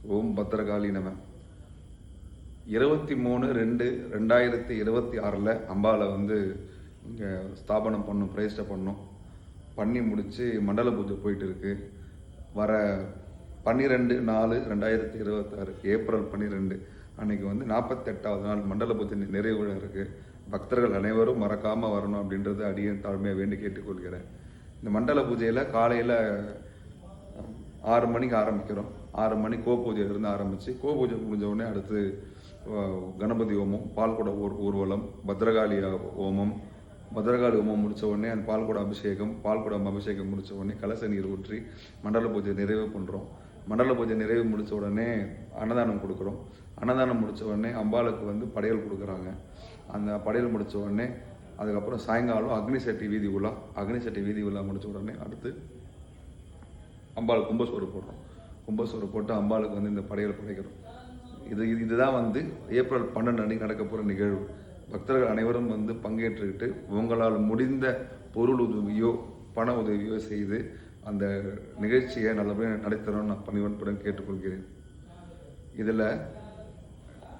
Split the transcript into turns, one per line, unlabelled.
ஓம் பத்திரகாளி நம. 23/2/2026 அம்பாவை வந்து இங்கே ஸ்தாபனம் பண்ணோம், பிரதிஷ்டை பண்ணோம். பண்ணி முடித்து மண்டல பூஜை போயிட்டு இருக்கு. வர 12/4/2026 ஏப்ரல் 12 அன்னைக்கு வந்து 48வது நாள் மண்டல பூஜை நிறைவு விழா இருக்குது. பக்தர்கள் அனைவரும் மறக்காமல் வரணும் அப்படின்றது அடியேன் தாழ்மையாக வேண்டி கேட்டுக்கொள்கிறேன். இந்த மண்டல பூஜையில் காலையில் 6 மணிக்கு ஆரம்பிக்கிறோம். 6 மணி கோபூஜையிலிருந்து ஆரம்பித்து கோபூஜை முடிஞ்ச உடனே அடுத்து கணபதி ஹோமம், பால்குட ஊர்வலம், பத்ரகாளி ஹோமம். பத்ரகாளி ஹோமம் முடித்த உடனே அந்த பால்குட அபிஷேகம் முடித்த உடனே கலச நீர் ஊற்றி மண்டல பூஜை நிறைவு பண்ணுறோம். மண்டல பூஜை நிறைவு முடித்த உடனே அன்னதானம் கொடுக்குறோம். அன்னதானம் முடித்த உடனே அம்பாளுக்கு வந்து படையல் கொடுக்குறாங்க. அந்த படையல் முடித்த உடனே அதுக்கப்புறம் சாயங்காலம் அக்னி சட்டி வீதி விழா முடித்த உடனே அடுத்து அம்பாளுக்கு கும்பசோறு போடுறோம். கும்பசோறு போட்டு அம்பாளுக்கு வந்து இந்த படையல் படைக்கிறோம். இதுதான் வந்து ஏப்ரல் 12 அன்னைக்கு நடக்க போகிற நிகழ்வு. பக்தர்கள் அனைவரும் வந்து பங்கேற்றுக்கிட்டு உங்களால் முடிந்த பொருள் உதவியோ பண உதவியோ செய்து அந்த நிகழ்ச்சியை நல்லபடியாக நடத்தணும்னு நான் பணிவன்புடன் கேட்டுக்கொள்கிறேன். இதில்